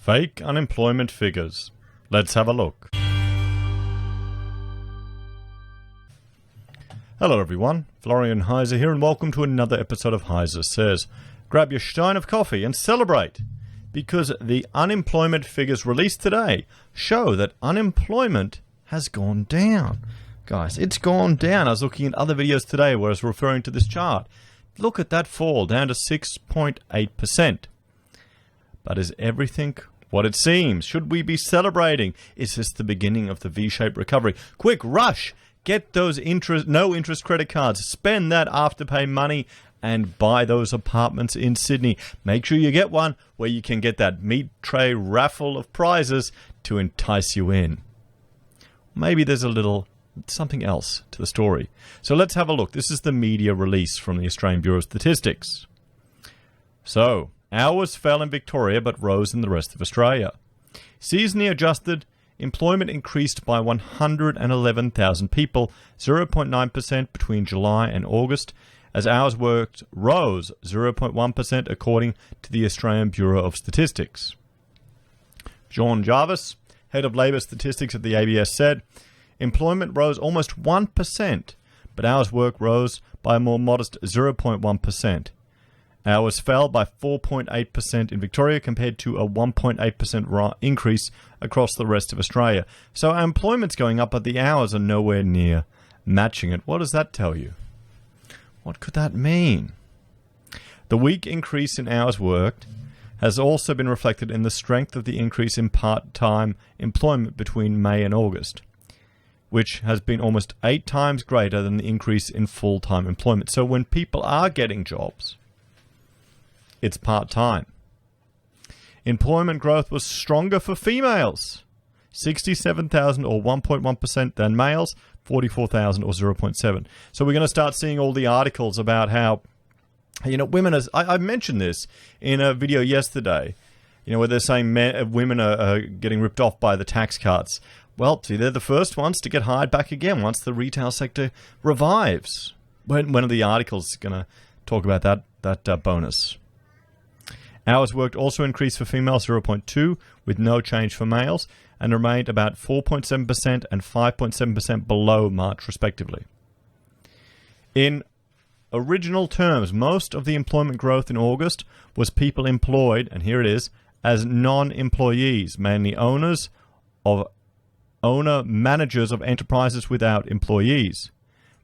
Fake unemployment figures. Let's have a look. Hello everyone, Florian.heise here, and welcome to another episode of HeiseSays. Grab your stein of coffee and celebrate, because the unemployment figures released today show that unemployment has gone down. Guys, it's gone down. I was looking at other videos today where I was referring to this chart. Look at that fall, down to 6.8%. But is everything what it seems? Should we be celebrating? Is this the beginning of the V-shaped recovery? Quick, rush! Get those no interest credit cards. Spend that Afterpay money and buy those apartments in Sydney. Make sure you get one where you can get that meat tray raffle of prizes to entice you in. Maybe there's a little something else to the story. So let's have a look. This is the media release from the Australian Bureau of Statistics. So, hours fell in Victoria but rose in the rest of Australia. Seasonally adjusted, employment increased by 111,000 people, 0.9% between July and August, as hours worked rose 0.1% according to the Australian Bureau of Statistics. John Jarvis, head of Labour Statistics at the ABS, said, employment rose almost 1%, but hours worked rose by a more modest 0.1%. Hours fell by 4.8% in Victoria compared to a 1.8% increase across the rest of Australia. So our employment's going up, but the hours are nowhere near matching it. What does that tell you? What could that mean? The weak increase in hours worked has also been reflected in the strength of the increase in part-time employment between May and August, which has been almost 8 times greater than the increase in full-time employment. So when people are getting jobs, it's part-time. Employment growth was stronger for females, 67,000 or 1.1% than males, 44,000 or 0.7. So we're going to start seeing all the articles about how, women, as I mentioned this in a video yesterday, where they're saying women are getting ripped off by the tax cuts. Well, see, they're the first ones to get hired back again once the retail sector revives. One of the articles is going to talk about that bonus. Hours worked also increased for females 0.2, with no change for males, and remained about 4.7% and 5.7% below March, respectively. In original terms, most of the employment growth in August was people employed, and here it is, as non-employees, mainly owner-managers of enterprises without employees,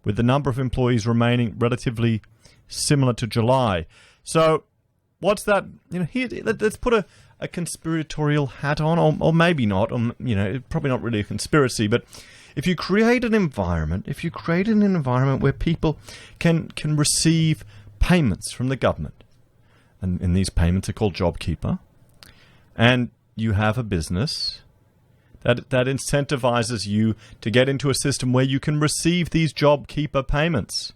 with the number of employees remaining relatively similar to July. So, what's that? Here, let's put a conspiratorial hat on, or maybe not. Probably not really a conspiracy, but if you create an environment, where people can receive payments from the government, and these payments are called Jobkeeper, and you have a business that incentivizes you to get into a system where you can receive these Jobkeeper payments,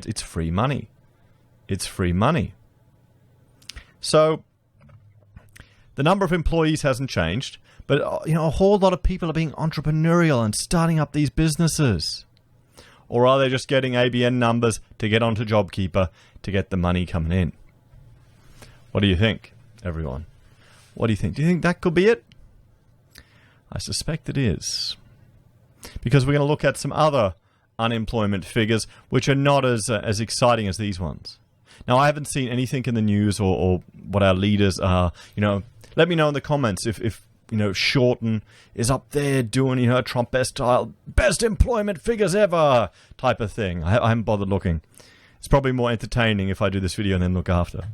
It's free money. It's free money. So the number of employees hasn't changed, but a whole lot of people are being entrepreneurial and starting up these businesses. Or are they just getting ABN numbers to get onto Jobkeeper to get the money coming in? What do you think, everyone? What do you think? Do you think that could be it? I suspect it is. Because we're going to look at some other unemployment figures which are not as exciting as these ones. Now, I haven't seen anything in the news or what our leaders are. Let me know in the comments if Shorten is up there doing, a Trump-style best employment figures ever type of thing. I haven't bothered looking. It's probably more entertaining if I do this video and then look after.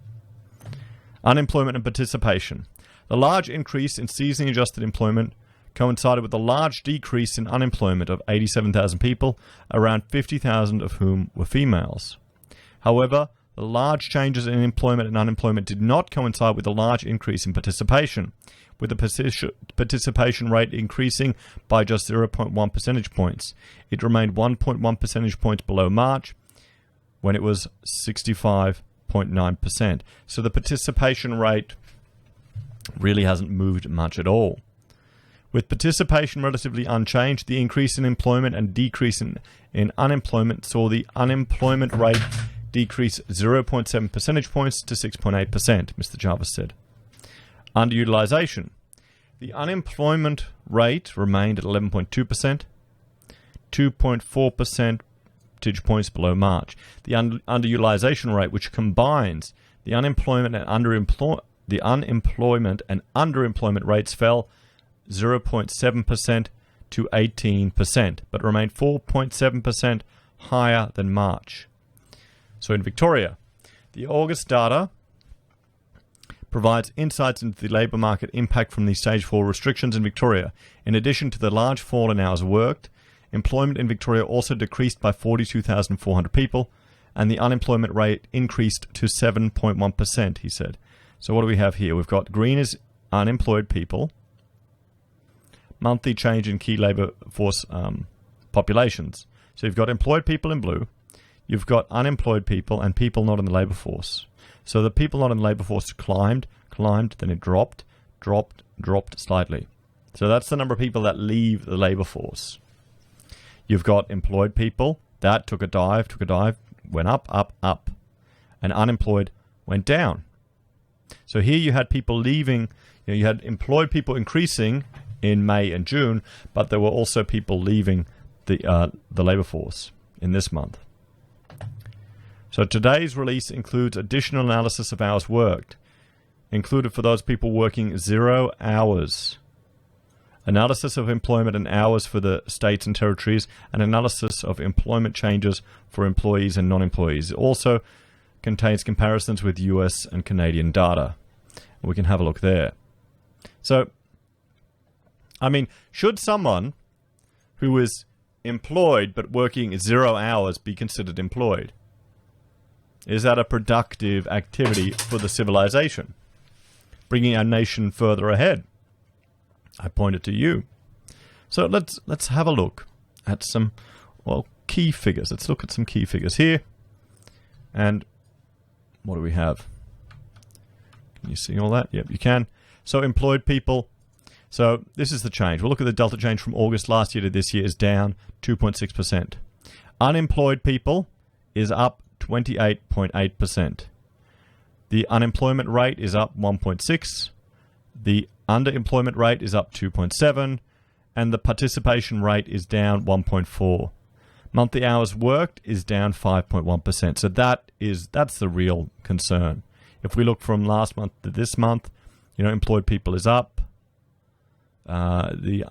Unemployment and participation. The large increase in seasonally adjusted employment coincided with a large decrease in unemployment of 87,000 people, around 50,000 of whom were females. However, the large changes in employment and unemployment did not coincide with a large increase in participation, with the participation rate increasing by just 0.1 percentage points. It remained 1.1 percentage points below March, when it was 65.9%. So the participation rate really hasn't moved much at all. With participation relatively unchanged, the increase in employment and decrease in unemployment saw the unemployment rate decrease 0.7 percentage points to 6.8%, Mr. Jarvis said. Underutilization. The unemployment rate remained at 11.2%, 2.4 percentage points below March. The underutilization rate, which combines the unemployment and underemployment rates, fell 0.7% to 18%, but remained 4.7% higher than March. So in Victoria, the August data provides insights into the labour market impact from the Stage 4 restrictions in Victoria. In addition to the large fall in hours worked, employment in Victoria also decreased by 42,400 people, and the unemployment rate increased to 7.1%, he said. So what do we have here? We've got green is unemployed people, monthly change in key labour force populations. So you've got employed people in blue, you've got unemployed people, and people not in the labour force. So the people not in the labour force climbed, then it dropped slightly. So that's the number of people that leave the labour force. You've got employed people, that took a dive, went up, and unemployed went down. So here you had people leaving, you had employed people increasing in May and June, but there were also people leaving the labour force in this month. So today's release includes additional analysis of hours worked, included for those people working 0 hours, analysis of employment and hours for the states and territories, and analysis of employment changes for employees and non-employees. It also contains comparisons with US and Canadian data. We can have a look there. So, I mean, should someone who is employed but working 0 hours be considered employed? Is that a productive activity for the civilization, bringing our nation further ahead? I point it to you. So let's have a look at some, key figures. Let's look at some key figures here. And what do we have? Can you see all that? Yep, you can. So employed people. So this is the change. We'll look at the delta change from August last year to this year is down 2.6%. Unemployed people is up 28.8%. The unemployment rate is up 1.6. The underemployment rate is up 2.7, and the participation rate is down 1.4. Monthly hours worked is down 5.1%. So that's the real concern. If we look from last month to this month, employed people is up. The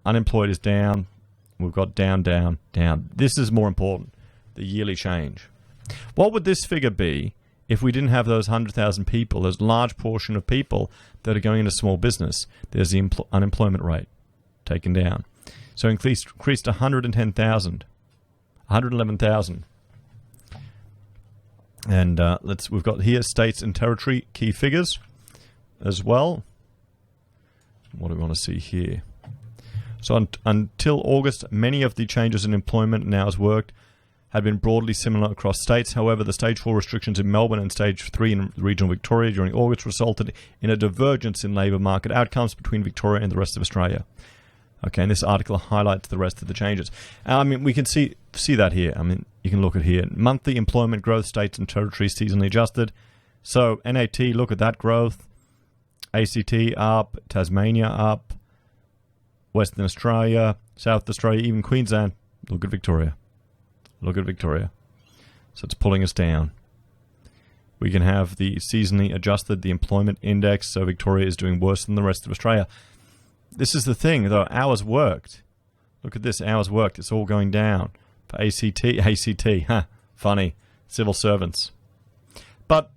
unemployed is down. We've got down. This is more important, the yearly change. What would this figure be if we didn't have those 100,000 people, those large portion of people that are going into small business? There's the unemployment rate taken down. So increased to 110,000, 111,000. And we've got here states and territory key figures as well. What do we want to see here? So until August, many of the changes in employment and hours worked had been broadly similar across states. However, the Stage 4 restrictions in Melbourne and Stage 3 in regional Victoria during August resulted in a divergence in labour market outcomes between Victoria and the rest of Australia. Okay, and this article highlights the rest of the changes. We can see that here. You can look at here. Monthly employment growth, states and territories seasonally adjusted. So NAT, look at that growth. ACT up, Tasmania up, Western Australia, South Australia, even Queensland. Look at Victoria. So it's pulling us down. We can have the seasonally adjusted, the employment index, so Victoria is doing worse than the rest of Australia. This is the thing, though, hours worked. Look at this, hours worked, it's all going down. For ACT, funny, civil servants. But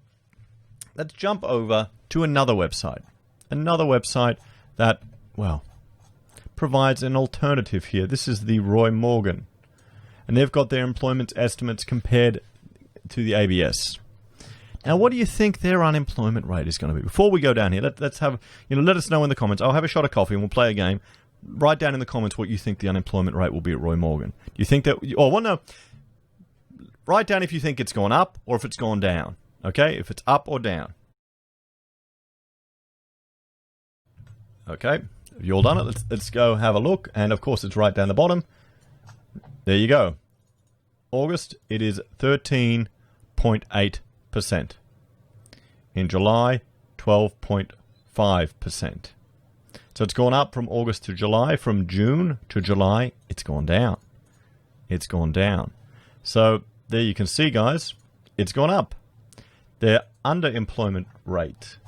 let's jump over to another website. Another website that, provides an alternative here. This is the Roy Morgan. And they've got their employment estimates compared to the ABS. Now, what do you think their unemployment rate is going to be? Before we go down here, let's have, let us know in the comments. I'll have a shot of coffee and we'll play a game. Write down in the comments what you think the unemployment rate will be at Roy Morgan. Do you think that, write down if you think it's gone up or if it's gone down. Okay, if it's up or down. Okay, have you all done it? Let's go have a look. And of course, it's right down the bottom. There you go. August, it is 13.8%. In July, 12.4%. 5%. So it's gone up from August to July. From June to July, it's gone down. It's gone down. So there you can see, guys, it's gone up. Their underemployment rate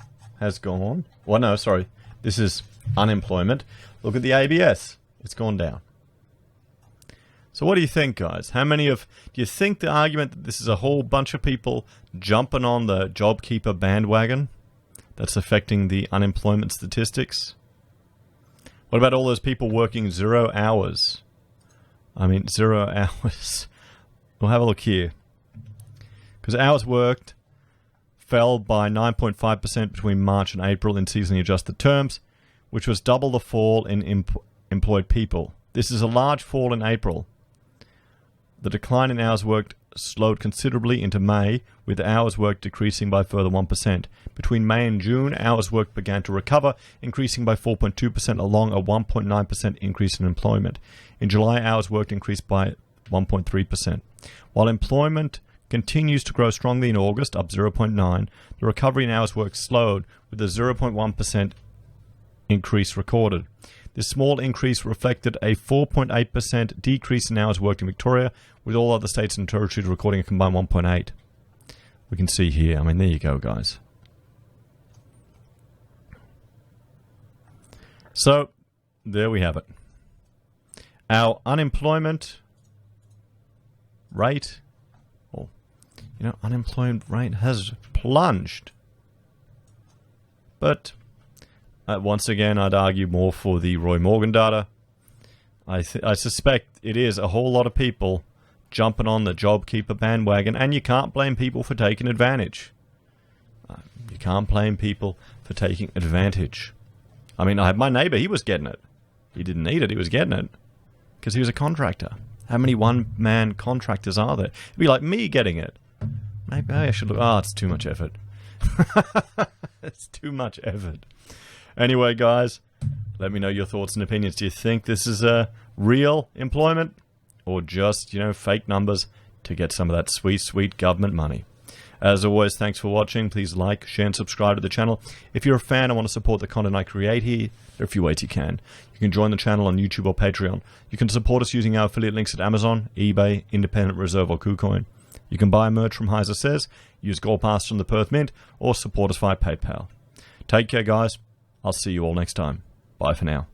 has gone. Well, no, sorry. This is unemployment. Look at the ABS. It's gone down. So what do you think, guys? Do you think the argument that this is a whole bunch of people jumping on the Jobkeeper bandwagon that's affecting the unemployment statistics? What about all those people working 0 hours? I mean, 0 hours. We'll have a look here. Because hours worked fell by 9.5% between March and April in seasonally adjusted terms, which was double the fall in employed people. This is a large fall in April. The decline in hours worked slowed considerably into May, with hours worked decreasing by a further 1%. Between May and June, hours worked began to recover, increasing by 4.2% along a 1.9% increase in employment. In July, hours worked increased by 1.3%. While employment continues to grow strongly in August, up 0.9%, the recovery in hours worked slowed, with a 0.1% increase recorded. This small increase reflected a 4.8% decrease in hours worked in Victoria, with all other states and territories recording a combined 1.8%. We can see here. I mean, there you go, guys. So, there we have it. Our unemployment rate, unemployment rate has plunged. But once again, I'd argue more for the Roy Morgan data. I suspect it is a whole lot of people jumping on the Jobkeeper bandwagon, and you can't blame people for taking advantage. You can't blame people for taking advantage. I mean, I had my neighbor, he was getting it. He didn't need it, he was getting it. Because he was a contractor. How many one-man contractors are there? It'd be like me getting it. Maybe I should look. Oh, it's too much effort. It's too much effort. Anyway, guys, let me know your thoughts and opinions. Do you think this is a real employment? Or just, fake numbers to get some of that sweet, sweet government money? As always, thanks for watching. Please like, share, and subscribe to the channel. If you're a fan and want to support the content I create here, there are a few ways you can. You can join the channel on YouTube or Patreon. You can support us using our affiliate links at Amazon, eBay, Independent Reserve, or Kucoin. You can buy merch from HeiseSays, use Gold Pass from the Perth Mint, or support us via PayPal. Take care, guys. I'll see you all next time. Bye for now.